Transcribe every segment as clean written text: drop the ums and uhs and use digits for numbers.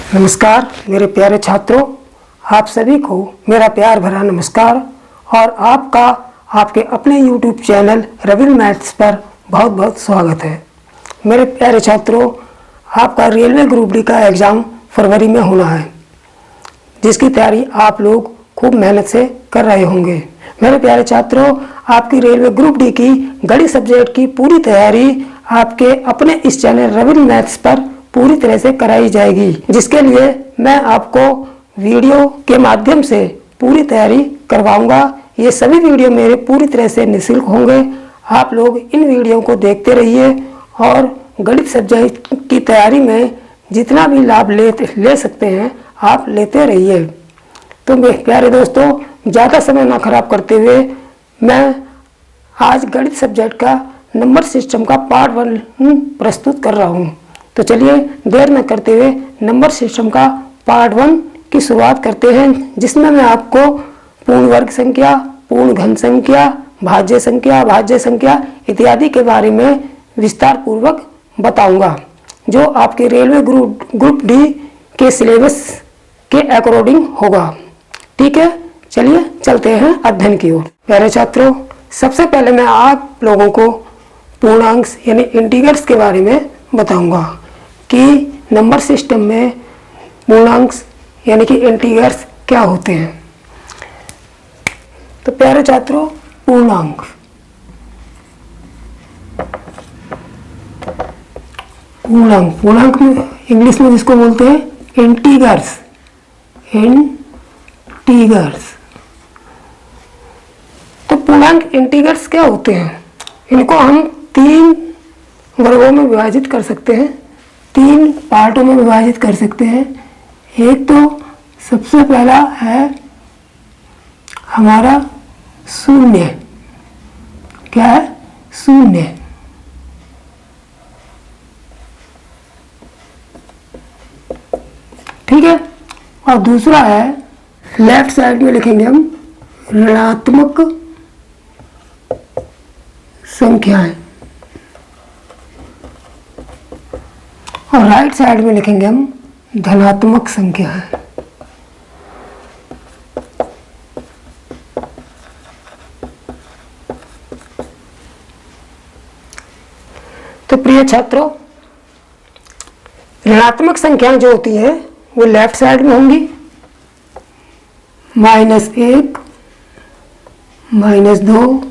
नमस्कार मेरे प्यारे छात्रों, आप सभी को मेरा प्यार भरा नमस्कार और आपका आपके अपने YouTube चैनल रविल मैथ्स पर बहुत बहुत स्वागत है। मेरे प्यारे छात्रों, आपका रेलवे ग्रुप डी का एग्ज़ाम फरवरी में होना है, जिसकी तैयारी आप लोग खूब मेहनत से कर रहे होंगे। मेरे प्यारे छात्रों, आपकी रेलवे ग्रुप डी की गणित सब्जेक्ट की पूरी तैयारी आपके अपने इस चैनल रविल मैथ्स पर पूरी तरह से कराई जाएगी, जिसके लिए मैं आपको वीडियो के माध्यम से पूरी तैयारी करवाऊंगा। ये सभी वीडियो मेरे पूरी तरह से निःशुल्क होंगे। आप लोग इन वीडियो को देखते रहिए और गणित सब्जेक्ट की तैयारी में जितना भी लाभ ले सकते हैं आप लेते रहिए। तो मेरे प्यारे दोस्तों, ज़्यादा समय ना खराब करते हुए मैं आज गणित सब्जेक्ट का नंबर सिस्टम का पार्ट 1 प्रस्तुत कर रहा हूँ। तो चलिए देर न करते हुए नंबर सिस्टम का पार्ट 1 की शुरुआत करते हैं, जिसमें मैं आपको पूर्ण वर्ग संख्या, पूर्ण घन संख्या, भाज्य संख्या इत्यादि के बारे में विस्तार पूर्वक बताऊंगा, जो आपके रेलवे ग्रुप डी के सिलेबस के अकॉर्डिंग होगा। ठीक है, चलिए चलते हैं अध्ययन की ओर। प्यारे छात्रों, सबसे पहले मैं आप लोगों को पूर्णांक यानी इंटीग्रल्स के बारे में बताऊंगा कि नंबर सिस्टम में पूर्णांक यानी कि इंटीग्रल्स क्या होते हैं। तो प्यारे छात्रों, पूर्णांक में इंग्लिश में जिसको बोलते हैं इंटीग्रल्स। तो पूर्णांक इंटीग्रल्स क्या होते हैं? इनको हम 3 वर्गों में विभाजित कर सकते हैं, 3 पार्टों में विभाजित कर सकते हैं। एक तो सबसे पहला है हमारा शून्य। क्या है? शून्य। ठीक है। और दूसरा है, लेफ्ट साइड में लिखेंगे हम ऋणात्मक संख्याएं और राइट साइड में लिखेंगे हम धनात्मक संख्याएं। तो प्रिय छात्रों, ऋणात्मक संख्याएं जो होती हैं वो लेफ्ट साइड में होंगी, -1, -2,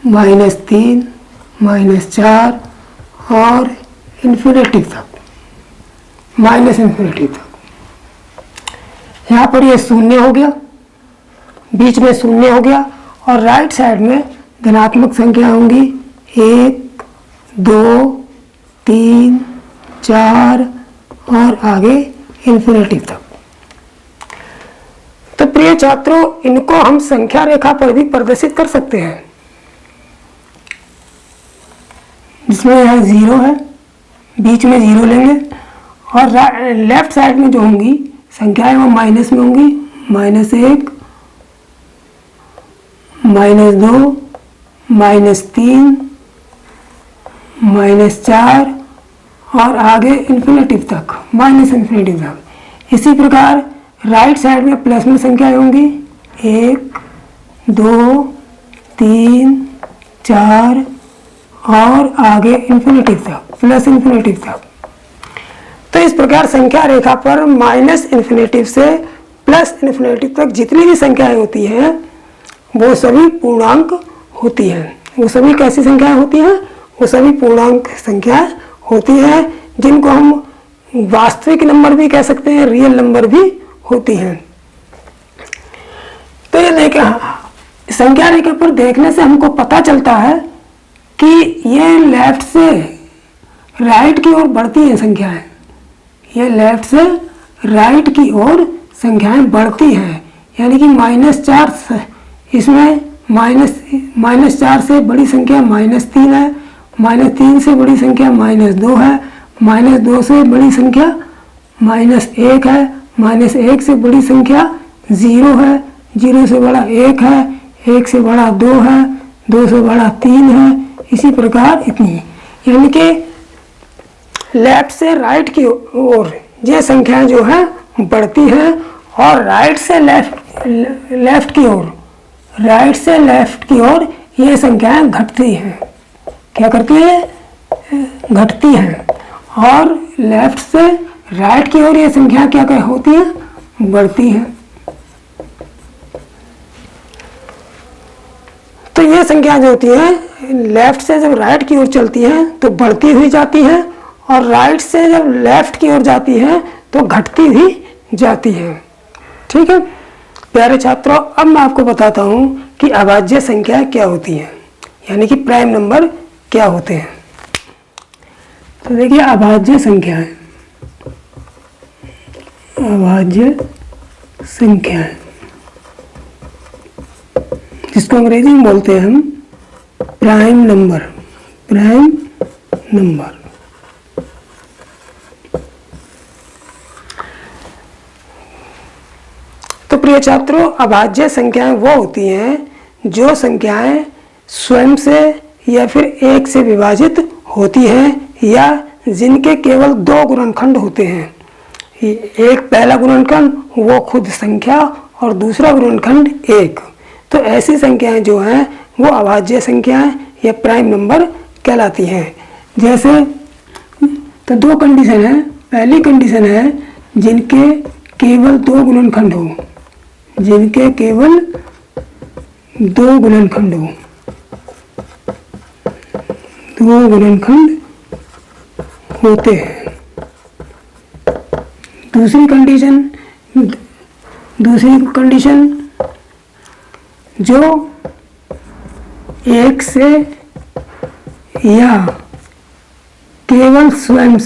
-3, -4 और इन्फिनिटी तक, -इन्फिनिटी तक। यहाँ पर ये शून्य हो गया, बीच में शून्य हो गया और राइट साइड में धनात्मक संख्या होंगी 1, 2, 3, 4 और आगे इन्फिनिटी तक। तो प्रिय छात्रों, इनको हम संख्या रेखा पर भी प्रदर्शित कर सकते हैं, जिसमें यहाँ 0 है, बीच में 0 लेंगे और लेफ्ट साइड में जो होंगी संख्याएं वो माइनस में होंगी, -1, -2, -3, -4 और आगे इन्फिनिटी तक, -इन्फिनिटी तक। इसी प्रकार राइट साइड में प्लस में संख्याएं होंगी 1, 2, 3, 4 और आगे इन्फिनिटी तक, +इन्फिनिटी तक। तो इस प्रकार संख्या रेखा पर -इन्फिनिटी से +इन्फिनिटी तक जितनी भी संख्याएं होती हैं वो सभी पूर्णांक होती हैं। वो सभी कैसी संख्याएं होती हैं? वो सभी पूर्णांक संख्याएं होती हैं, जिनको हम वास्तविक नंबर भी कह सकते हैं, रियल नंबर भी होती हैं। तो ये देखिए, संख्या रेखा पर देखने से हमको पता चलता है कि ये लेफ्ट से राइट की ओर बढ़ती हैं संख्याएं। ये लेफ्ट से राइट की ओर संख्याएं बढ़ती हैं, यानी कि -4 से, इसमें -4 से बड़ी संख्या -3 है, -3 से बड़ी संख्या -2 है, -2 से बड़ी संख्या -1 है, -1 से बड़ी संख्या 0 है, 0 से बड़ा 1 है, 1 से बड़ा 2 है, 2 से बड़ा 3 है, इसी प्रकार इतनी। यानी कि लेफ्ट से राइट की ओर ये संख्याएं जो है बढ़ती हैं और राइट से लेफ्ट की ओर ये संख्याएं घटती हैं। क्या करती है? घटती हैं। और लेफ्ट से राइट की ओर ये संख्या क्या होती है? बढ़ती हैं। तो ये संख्या जो होती है लेफ्ट से जब राइट की ओर चलती हैं तो बढ़ती हुई जाती है, और राइट से जब लेफ्ट की ओर जाती है तो घटती हुई जाती है। ठीक है प्यारे छात्रों, अब मैं आपको बताता हूँ कि अभाज्य संख्या क्या होती है, यानी कि प्राइम नंबर क्या होते हैं। तो देखिए अभाज्य संख्या है, अभाज्य संख्या है जिसको अंग्रेजी में बोलते हैं हम प्राइम नंबर। प्राइम नंबर तो प्रिय छात्रों, अभाज्य संख्याएं वो होती हैं जो संख्याएं स्वयं से या फिर एक से विभाजित होती हैं, या जिनके केवल दो गुणनखंड होते हैं। एक पहला गुणनखंड वो खुद संख्या और दूसरा गुणनखंड एक। तो ऐसी संख्याएं जो हैं वो अभाज्य संख्याएं या प्राइम नंबर कहलाती हैं। जैसे तो दो कंडीशन है। पहली कंडीशन है जिनके केवल दो गुणनखंड हो, जिनके केवल दो गुणनखंड हो, दो गुणनखंड होते हैं। दूसरी कंडीशन जो एक से या केवल स्वयं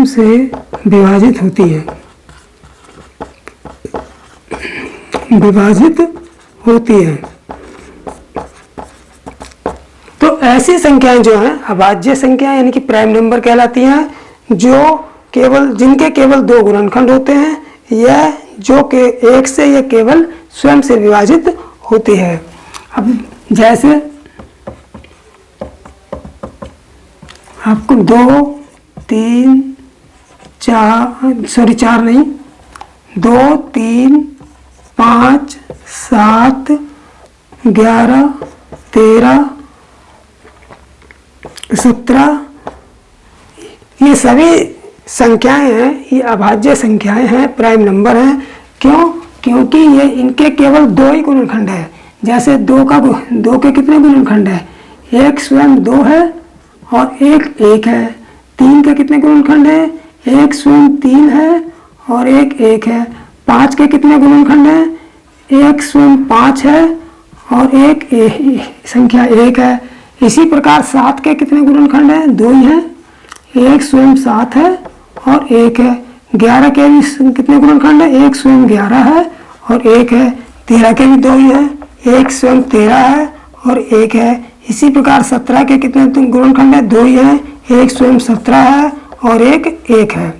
से विभाजित होती है, विभाजित होती है। तो ऐसी संख्याएं जो हैं अभाज्य संख्या यानी कि प्राइम नंबर कहलाती हैं, जिनके केवल दो गुणनखंड होते हैं या जो के एक से या केवल स्वयं से विभाजित होती है। अब जैसे आपको 2, 3, 2, 3, 5, 7, 11, 13, 17 ये सभी संख्याएं हैं, ये अभाज्य संख्याएं हैं, प्राइम नंबर हैं। क्यों? क्योंकि ये इनके केवल दो ही गुणनखंड है। जैसे दो के कितने गुणनखंड है? एक स्वयं 2 है और एक 1 है। 3 के कितने गुणनखंड है? एक स्वयं 3 है और एक 1 है। 5 के कितने गुणनखंड है? एक स्वयं 5 है और एक संख्या 1 है। इसी प्रकार 7 के कितने गुणनखंड है? 2 ही है। एक स्वयं 7 है और 1 है। 11 के भी कितने गुणनखंड है? एक स्वयं 11 है और 1 है। 13 के भी 2 ही है। एक स्वयं 13 है और 1 है। इसी प्रकार 17 के कितने गुणनखंड है? 2 ही है। एक स्वयं 17 है और एक 1 है।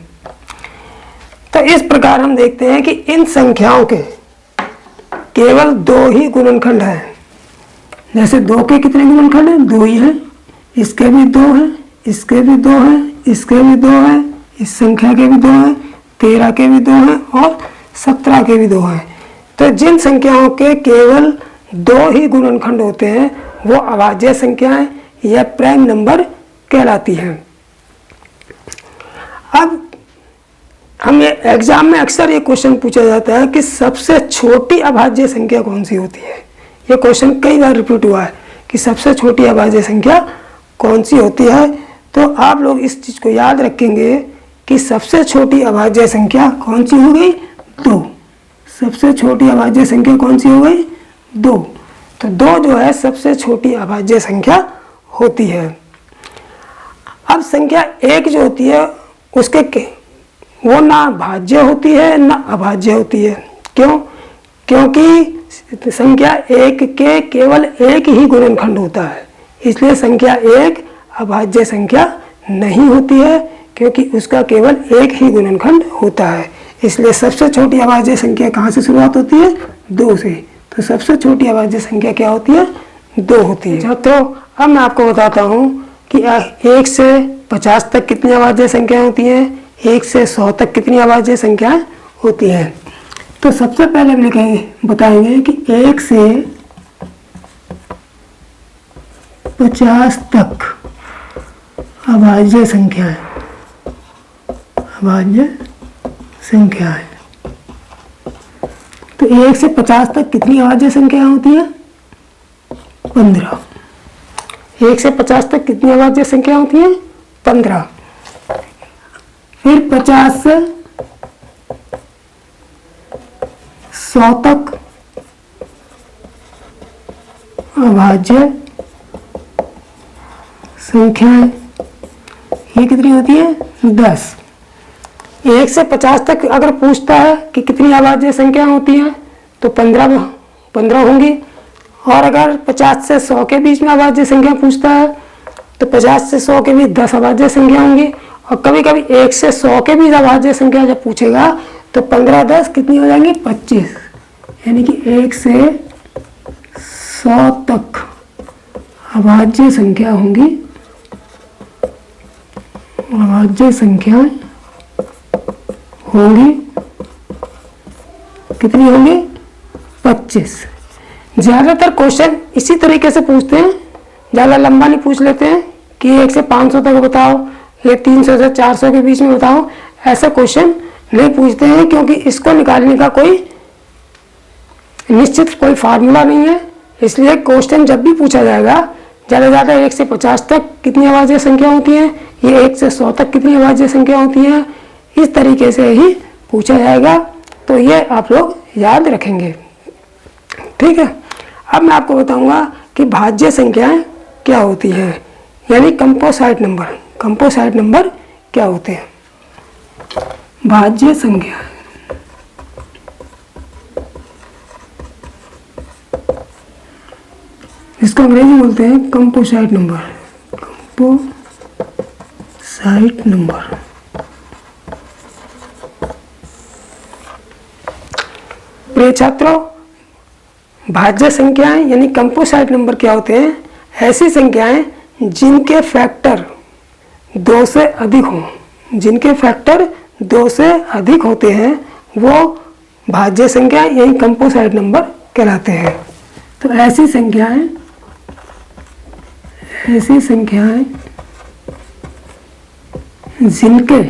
तो इस प्रकार हम देखते हैं कि इन संख्याओं के केवल 2 ही गुणनखंड है। जैसे 2 के कितने गुणनखंड है? 2 ही है। इसके भी 2 है, इसके भी 2 है, इसके भी 2 है, इस संख्या के भी 2 है, 13 के भी 2 है और 17 के भी 2 है। तो जिन संख्याओं के केवल 2 ही गुणनखंड होते हैं वो अभाज्य संख्याएं या प्राइम नंबर कहलाती हैं। अब हम एग्जाम में अक्सर ये क्वेश्चन पूछा जाता है कि सबसे छोटी अभाज्य संख्या कौन सी होती है। ये क्वेश्चन कई बार रिपीट हुआ है कि सबसे छोटी अभाज्य संख्या कौन सी होती है। तो आप लोग इस चीज को याद रखेंगे कि सबसे छोटी अभाज्य संख्या कौन सी हो गई? 2। सबसे छोटी अभाज्य संख्या कौन सी हो गई? 2। तो 2 जो है सबसे छोटी अभाज्य संख्या होती है। अब संख्या 1 जो होती है उसके वो ना भाज्य होती है ना अभाज्य होती है। क्यों? क्योंकि संख्या 1 के केवल एक ही गुणनखंड होता है, इसलिए संख्या 1 अभाज्य संख्या नहीं होती है, क्योंकि उसका केवल एक ही गुणनखंड होता है। इसलिए सबसे छोटी अभाज्य संख्या कहाँ से शुरुआत होती है? 2 से। तो सबसे छोटी अभाज्य संख्या क्या होती है? 2 होती है। छात्रों अब मैं आपको बताता हूँ कि 1 से 50 तक कितनी अभाज्य संख्याएं होती हैं, 1 से 100 तक कितनी अभाज्य संख्याएं होती हैं। तो सबसे पहले हम लिखेंगे, बताएंगे कि 1 से 50 तक अभाज्य संख्याएं, अभाज्य संख्याएं। तो 1 से 50 तक कितनी अभाज्य संख्याएं होती हैं, 15। 1 से 50 तक कितनी अभाज्य संख्या होती है, 15। फिर 50 से 100 तक अभाज्य संख्याएं, ये कितनी होती है, 10। 1 से 50 तक अगर पूछता है कि कितनी अभाज्य संख्या होती हैं तो 15 होंगी। और अगर 50 से 100 के बीच में अभाज्य संख्या पूछता है तो 50 से 100 के बीच 10 अभाज्य संख्या होंगी। और कभी कभी 1 से 100 के बीच अभाज्य संख्या जब पूछेगा तो 15 10 कितनी हो जाएंगी, 25। यानी कि 1 से 100 तक अभाज्य संख्या होंगी, अभाज्य संख्याएं होंगी, कितनी होंगी, 25। ज़्यादातर क्वेश्चन इसी तरीके से पूछते हैं, ज़्यादा लंबा नहीं पूछ लेते हैं कि 1 से 500 तक बताओ या 300 से 400 के बीच में बताओ, ऐसा क्वेश्चन नहीं पूछते हैं क्योंकि इसको निकालने का कोई निश्चित कोई फार्मूला नहीं है। इसलिए क्वेश्चन जब भी पूछा जाएगा ज़्यादा से ज़्यादा 1 से 50 तक कितनी अभाज्य संख्या होती हैं, ये 1 से 100 तक कितनी अभाज्य संख्या होती हैं, इस तरीके से ही पूछा जाएगा। तो ये आप लोग याद रखेंगे, ठीक है। अब मैं आपको बताऊंगा कि भाज्य संख्याएं क्या होती हैं, यानी कंपोसाइट नंबर। कंपोसाइट नंबर क्या होते हैं, भाज्य संख्या। इसको अंग्रेजी बोलते हैं कंपोसाइट नंबर, कंपोसाइट नंबर। प्रिय छात्रों, भाज्य संख्याएं यानी कंपोसाइट नंबर क्या होते हैं, ऐसी संख्याएं जिनके फैक्टर 2 से अधिक हों, जिनके फैक्टर 2 से अधिक होते हैं वो भाज्य संख्या यानी कंपोसाइट नंबर कहलाते हैं। तो ऐसी संख्याएं जिनके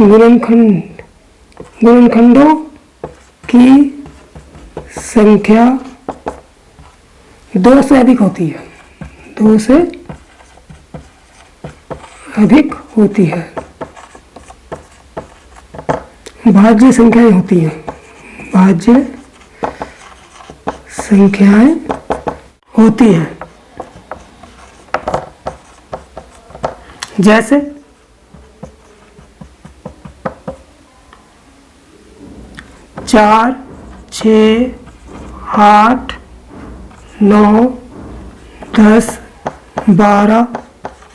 गुणनखंडों की संख्या 2 से अधिक होती है, 2 से अधिक होती है, भाज्य संख्याएं होती हैं, भाज्य संख्याएं होती हैं। जैसे 4, 6, 8, 9, 10, 12,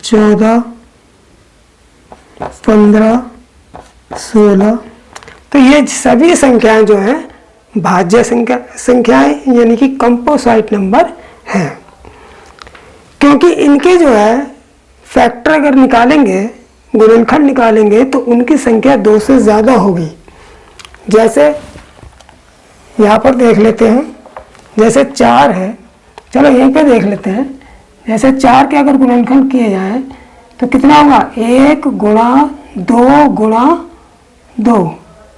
14, 15, 16। तो ये सभी संख्याएं जो हैं भाज्य संख्याएं यानी कि कंपोसाइट नंबर हैं, क्योंकि इनके जो है फैक्टर अगर निकालेंगे, गुणनखंड निकालेंगे तो उनकी संख्या 2 से ज़्यादा होगी। जैसे यहाँ पर देख लेते हैं, जैसे 4 है, चलो यहीं पे देख लेते हैं। जैसे 4 के अगर गुणनखंड किए जाएं तो कितना होगा, 1 गुणा 2 गुणा 2,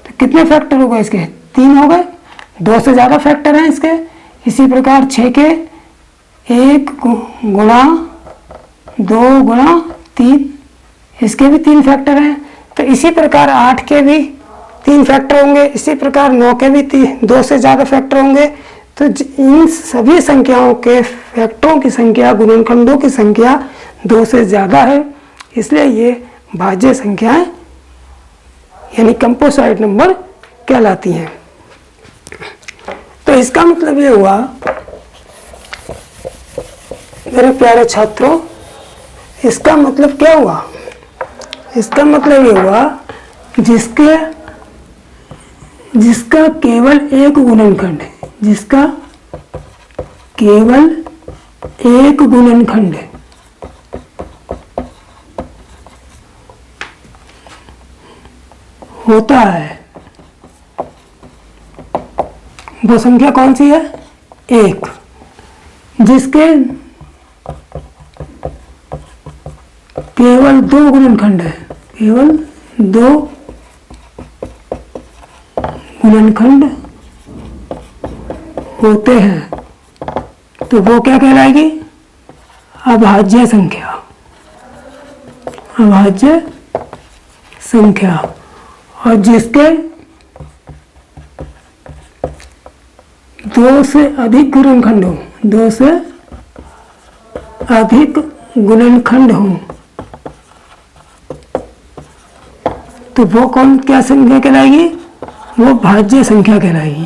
तो कितने फैक्टर हो गए इसके, 3 हो गए, 2 से ज़्यादा फैक्टर हैं इसके। इसी प्रकार 6 के 1 गुणा 2 गुणा 3, इसके भी 3 फैक्टर हैं। तो इसी प्रकार 8 के भी 3 फैक्टर होंगे, इसी प्रकार 9 के भी 2 से ज़्यादा फैक्टर होंगे। तो इन सभी संख्याओं के फैक्टरों की संख्या, गुणनखंडों की संख्या 2 से ज़्यादा है, इसलिए ये भाज्य संख्याएं यानी कंपोसाइट नंबर कहलाती हैं। तो इसका मतलब ये हुआ मेरे प्यारे छात्रों, इसका मतलब क्या हुआ, इसका मतलब ये हुआ जिसका केवल एक गुणनखंड है, जिसका केवल एक गुणनखंड होता है, वो संख्या कौन सी है? एक। जिसके केवल दो गुणनखंड है, केवल दो गुणनखंड होते हैं, तो वो क्या कहलाएगी? अभाज्य संख्या। अभाज्य संख्या। और जिसके दो से अधिक गुणनखंड हो, दो से अधिक गुणनखंड हो, तो वो कौन क्या संख्या कहलाएगी? वो भाज्य संख्या कहलाएगी।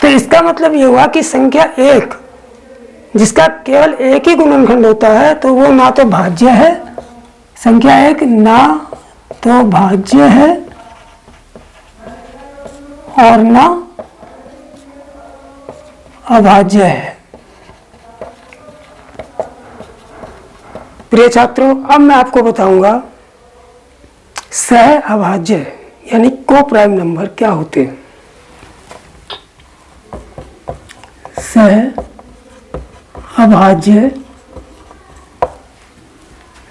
तो इसका मतलब ये हुआ कि संख्या एक जिसका केवल एक ही गुणनखंड होता है तो वो ना तो भाज्य है, संख्या एक ना तो भाज्य है और ना अभाज्य है। प्रिय छात्रों, अब मैं आपको बताऊंगा सह अभाज्य यानी को प्राइम नंबर क्या होते हैं। सह अभाज्य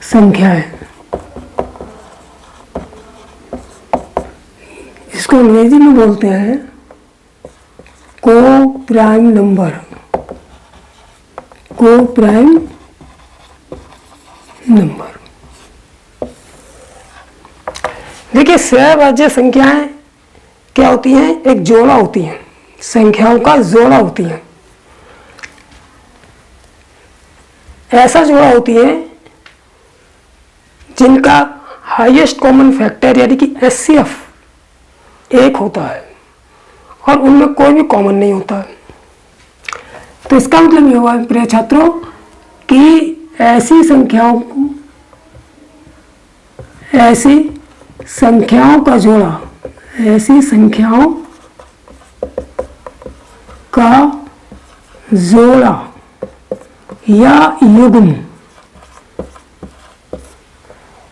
संख्याएं, इसको अंग्रेजी में बोलते हैं को प्राइम नंबर। को प्राइम नंबर। देखिए, सहअभाज्य संख्याएं क्या होती हैं? एक जोड़ा होती हैं, संख्याओं का जोड़ा होती है। ऐसा जोड़ा होती है जिनका हाईएस्ट कॉमन फैक्टर यानी कि एचसीएफ एक होता है और उनमें कोई भी कॉमन नहीं होता है। तो इसका मतलब ये हुआ प्रिय छात्रों कि ऐसी संख्याओं का जोड़ा, ऐसी संख्याओं का जोड़ा या युग्म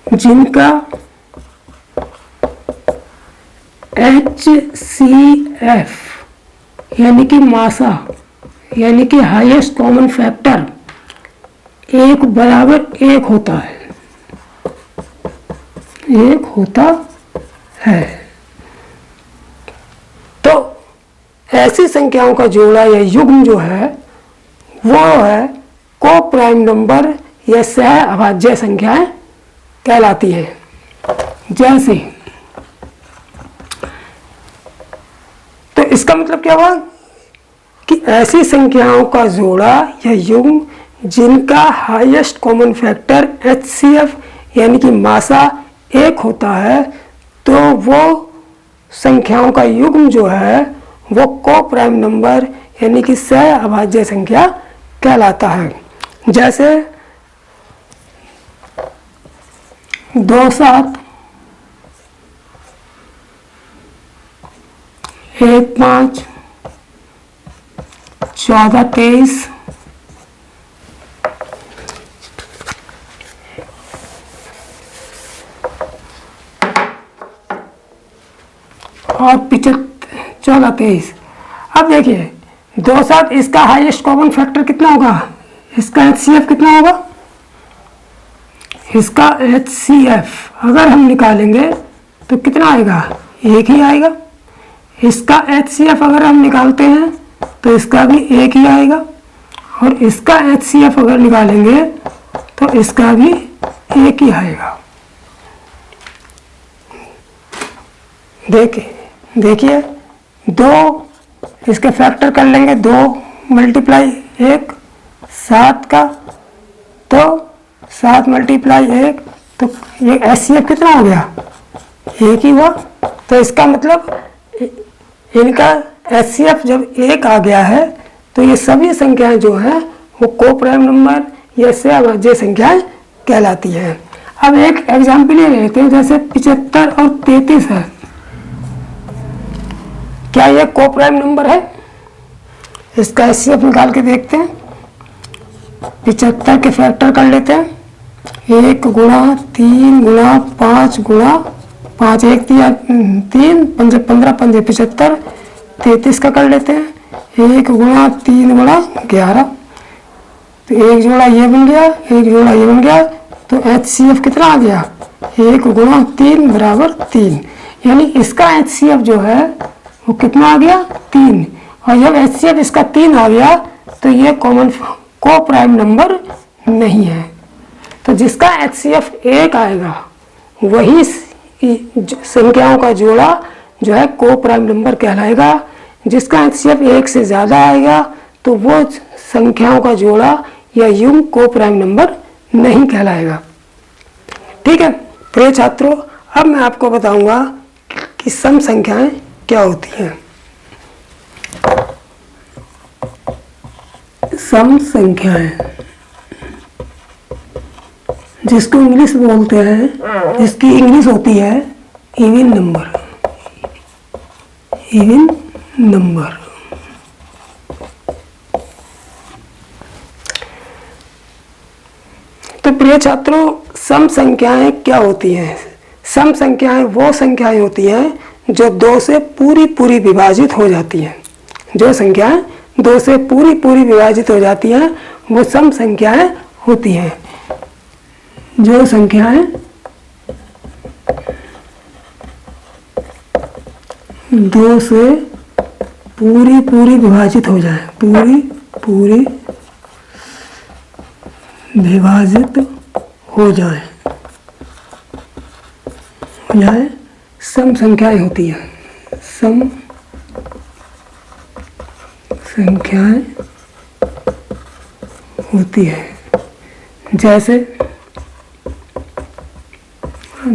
जिनका HCF यानी कि मासा यानी कि हाईएस्ट कॉमन फैक्टर एक बराबर एक होता है, एक होता है। तो ऐसी संख्याओं का जोड़ा या युग्म जो है वो है को प्राइम नंबर या सह अभाज्य संख्याएं कहलाती है। जैसे तो इसका मतलब क्या हुआ कि ऐसी संख्याओं का जोड़ा या युग्म जिनका हाईएस्ट कॉमन फैक्टर HCF यानी कि मासा एक होता है, तो वो संख्याओं का युग्म जो है वो को प्राइम नंबर यानी कि सह अभाज्य संख्या कहलाता है। जैसे 2 7 1 5 14 23 और 14 23। अब देखिए 2 7 इसका हाईएस्ट कॉमन फैक्टर कितना होगा? इसका HCF कितना होगा? इसका HCF अगर हम निकालेंगे तो कितना आएगा? एक ही आएगा। इसका HCF अगर हम निकालते हैं तो इसका भी एक ही आएगा और इसका HCF अगर निकालेंगे तो इसका भी एक ही आएगा। देखिए 2 इसके फैक्टर कर लेंगे, 2 मल्टीप्लाई 1 7 का, तो 7 मल्टीप्लाई 1 तो ये HCF कितना हो गया? एक ही हुआ। तो इसका मतलब इनका HCF जब एक आ गया है तो ये सभी संख्याएं जो हैं वो को प्राइम नंबर या सह अभाज्य संख्याएं कहलाती हैं। अब एक एग्जाम्पल ये लेते हैं, जैसे 75 और 33 है। क्या ये को प्राइम नंबर है? इसका HCF निकाल के देखते हैं। 75 के फैक्टर कर लेते हैं। 1 गुणा 3 गुणा 5 गुणा 5, 1 3 5 15 5 75, 33 का कर लेते हैं। 1 गुणा 3 गुणा 11, तो एक जोड़ा ये बन गया, एक जोड़ा ये बन गया, तो HCF कितना आ गया? 1 गुणा 3 बराबर 3। यानी इसका HCF जो है वो कितना आ गया? 3। और जब HCF इसका 3 आ गया तो ये कॉमन को प्राइम नंबर नहीं है। तो जिसका HCF 1 आएगा वही संख्याओं का जोड़ा जो है को प्राइम नंबर कहलाएगा। जिसका HCF 1 से ज़्यादा आएगा तो वो संख्याओं का जोड़ा या युग्म को प्राइम नंबर नहीं कहलाएगा। ठीक है प्रिय छात्रों, अब मैं आपको बताऊंगा कि सम संख्याएं क्या होती हैं। सम संख्याएं जिसको इंग्लिश बोलते हैं, जिसकी इंग्लिश होती है इवन नंबर। इवन नंबर तो प्रिय छात्रों, सम संख्याएं क्या होती हैं? सम संख्याएं वो संख्याएं होती हैं जो 2 से पूरी विभाजित हो जाती हैं। जो संख्याएं 2 से पूरी विभाजित हो जाती हैं वो सम संख्याएं होती हैं। जो संख्याएं 2 से पूरी विभाजित हो जाए, पूरी विभाजित हो जाए सम संख्याएं होती हैं। सम संख्याएं होती है। जैसे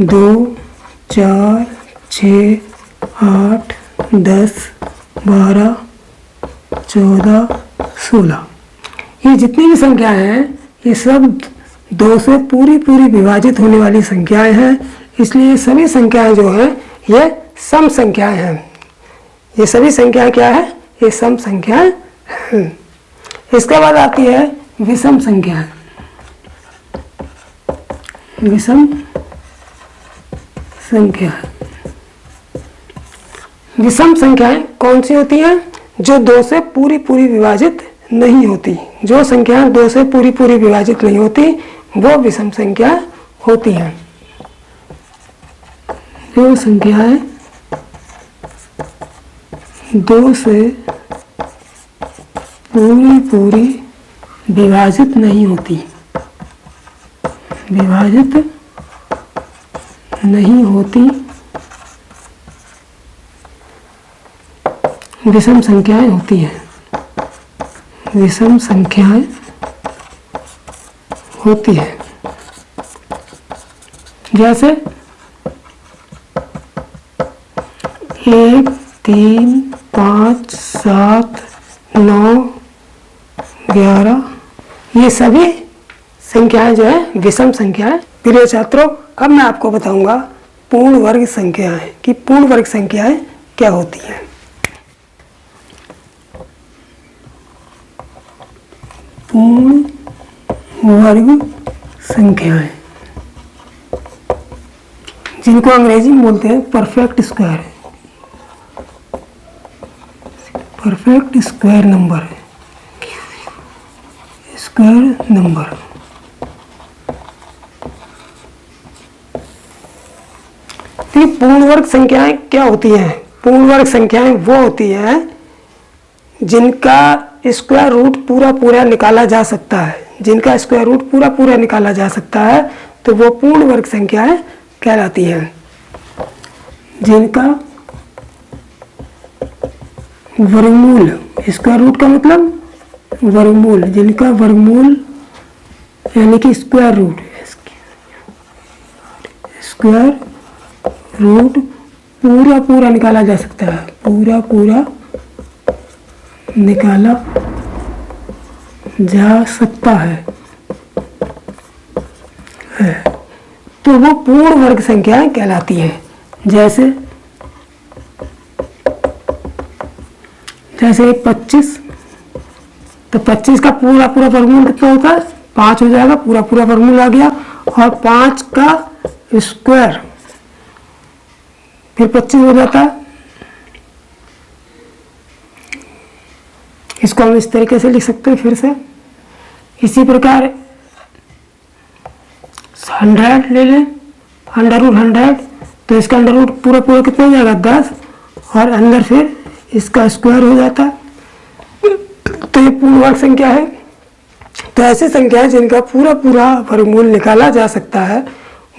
2 4 6 8 10 12 14 16, ये जितनी भी संख्याएं हैं ये सब 2 से पूरी विभाजित होने वाली संख्याएं हैं। इसलिए सभी संख्याएं जो हैं ये सम संख्याएं हैं। ये सभी संख्याएं क्या है? ये सम संख्याएं हैं। इसके बाद आती है विषम संख्याएं। विषम संख्याएं, विषम संख्याएं कौन सी होती हैं? जो 2 से पूरी विभाजित नहीं होती। जो संख्याएं 2 से पूरी विभाजित नहीं होती वो विषम संख्याएं होती हैं। जो संख्याएं 2 से पूरी विभाजित नहीं होती, विभाजित नहीं होती, विषम संख्याएं होती हैं। विषम संख्याएं होती है। जैसे 1 3 5 7 9 11, ये सभी संख्याएं जो है विषम संख्याएं। प्रिय छात्रों, अब मैं आपको बताऊंगा पूर्ण वर्ग संख्याएं कि पूर्ण वर्ग संख्याएं क्या होती हैं। पूर्ण वर्ग संख्याएं जिनको अंग्रेजी में बोलते हैं perfect square, perfect square number, square number. तो पूर्ण वर्ग संख्याएं क्या होती हैं? पूर्ण वर्ग संख्याएं वो होती हैं जिनका स्क्वायर रूट पूरा निकाला जा सकता है। जिनका स्क्वायर रूट पूरा निकाला जा सकता है तो वो पूर्ण वर्ग संख्याएं कहलाती हैं। जिनका वर्गमूल, स्क्वायर रूट का मतलब वर्गमूल, जिनका वर्गमूल यानी कि स्क्वायर रूट, स्क्वायर रूट पूरा निकाला जा सकता है, पूरा निकाला जा सकता है, तो वो पूर्ण वर्ग संख्याएं कहलाती हैं। जैसे 25 तो 25 का पूरा पूरा वर्गमूल कितना होता है? 5 हो जाएगा, पूरा पूरा वर्गमूल आ गया। और 5 का स्क्वायर फिर 25 हो जाता है। इसको हम इस तरीके से लिख सकते हैं फिर से। इसी प्रकार 100 ले लें, √100, तो इसका अंडर रूट पूरा पूरा कितना हो जाएगा? 10, और अंदर फिर इसका स्क्वायर हो जाता है। तो ये पूर्ण वर्ग संख्या है। तो ऐसी संख्याएं जिनका पूरा पूरा वर्गमूल निकाला जा सकता है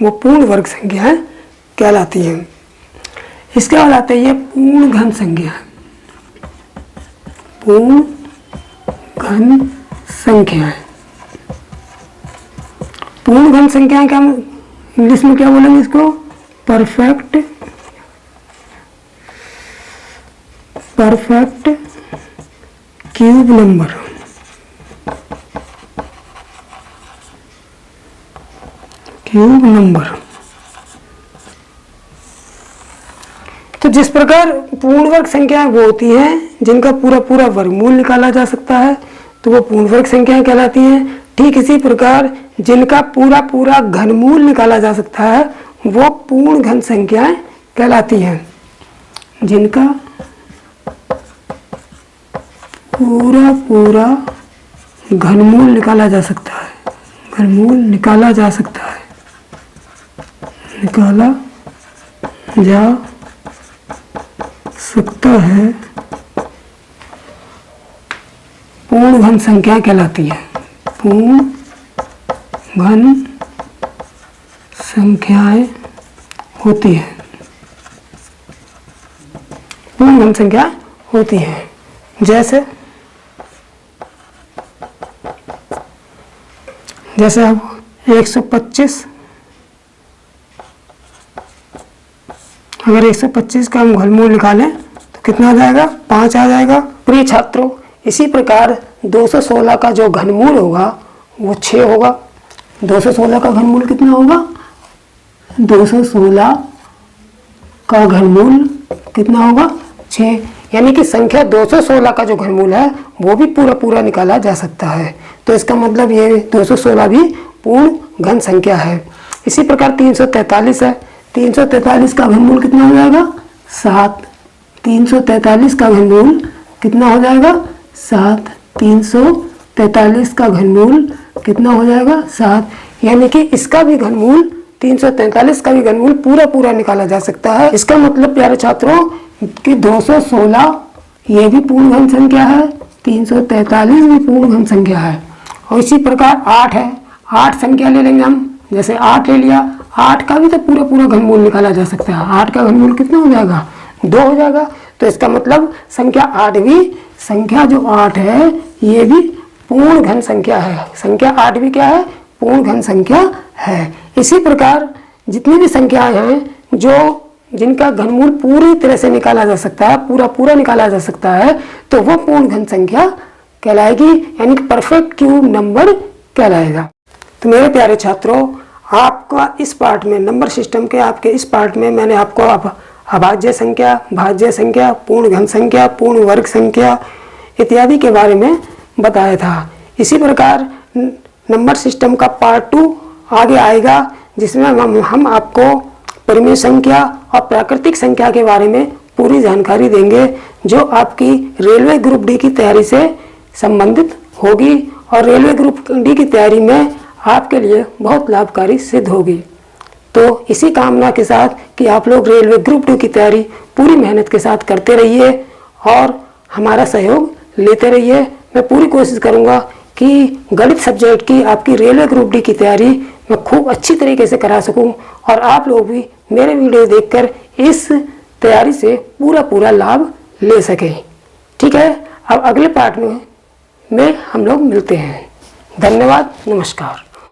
वो पूर्ण वर्ग संख्याएं कहलाती हैं। इसके बाद आते हैं ये पूर्ण घन संख्या। पूर्ण घन संख्याएं, पूर्ण घन संख्याएं क्या इंग्लिश में क्या बोलेंगे इसको? Perfect cube number. Cube number. तो जिस प्रकार पूर्ण वर्ग संख्याएं वो होती हैं जिनका पूरा पूरा वर्गमूल निकाला जा सकता है तो वो पूर्ण वर्ग संख्याएं कहलाती हैं। ठीक इसी प्रकार जिनका पूरा पूरा घनमूल निकाला जा सकता है वो पूर्ण घन संख्याएं कहलाती हैं। जिनका पूरा पूरा घनमूल निकाला जा सकता है, घनमूल निकाला जा सकता है, निकाला जा सकता है, पूर्ण घन संख्या कहलाती है। पूर्ण घन संख्याएं होती है, पूर्ण घन संख्या होती है। जैसे अब 125, अगर 125 का हम घनमूल निकालें तो कितना आ जाएगा? 5 आ जाएगा। प्रिय छात्रों, इसी प्रकार 216 का जो घनमूल होगा वो 6 होगा। 216 का घनमूल कितना होगा? 216 का घनमूल कितना होगा? 6। यानी कि संख्या 216 का जो घनमूल है वो भी पूरा पूरा निकाला जा सकता है। तो इसका मतलब ये 216 भी पूर्ण घन संख्या है। इसी प्रकार 343 है। 343 का घनमूल कितना हो जाएगा? 7। 343 का घनमूल कितना हो जाएगा? 7। 343 का घनमूल कितना हो जाएगा? 7। यानी कि इसका भी घनमूल 343 का भी घनमूल पूरा पूरा निकाला जा सकता है। इसका मतलब प्यारे छात्रों कि 216 ये भी पूर्ण घन संख्या है, 343 भी पूर्ण घन संख्या है। और इसी प्रकार 8 है। 8 संख्या ले लेंगे हम, जैसे 8 ले लिया, 8 का भी तो पूरा पूरा घनमूल निकाला जा सकता है। 8 का घनमूल कितना हो जाएगा? 2 हो जाएगा। तो इसका मतलब संख्या 8वीं संख्या जो 8 है ये भी पूर्ण घन संख्या है। संख्या 8 भी क्या है? पूर्ण घन संख्या है। इसी प्रकार जितनी भी संख्याएं हैं जो जिनका घनमूल पूरी तरह से निकाला जा सकता है, पूरा पूरा निकाला जा सकता है, तो वो पूर्ण घन संख्या कहलाएगी, यानी कि परफेक्ट क्यूब नंबर कहलाएगा। तो मेरे प्यारे छात्रों, आपका इस पार्ट में नंबर सिस्टम के आपके इस पार्ट में मैंने आपको अभाज्य संख्या, भाज्य संख्या, पूर्ण घन संख्या, पूर्ण वर्ग संख्या इत्यादि के बारे में बताया था। इसी प्रकार नंबर सिस्टम का पार्ट 2 आगे आएगा जिसमें हम आपको परिमेय संख्या और प्राकृतिक संख्या के बारे में पूरी जानकारी देंगे जो आपकी रेलवे ग्रुप डी की तैयारी से संबंधित होगी और रेलवे ग्रुप डी की तैयारी में आपके लिए बहुत लाभकारी सिद्ध होगी। तो इसी कामना के साथ कि आप लोग रेलवे ग्रुप डी की तैयारी पूरी मेहनत के साथ करते रहिए और हमारा सहयोग लेते रहिए। मैं पूरी कोशिश करूँगा कि गणित सब्जेक्ट की आपकी रेलवे ग्रुप डी की तैयारी मैं खूब अच्छी तरीके से करा सकूं और आप लोग भी मेरे वीडियो देखकर इस तैयारी से पूरा पूरा लाभ ले सकें। ठीक है, अब अगले पार्ट में हम लोग मिलते हैं। धन्यवाद, नमस्कार।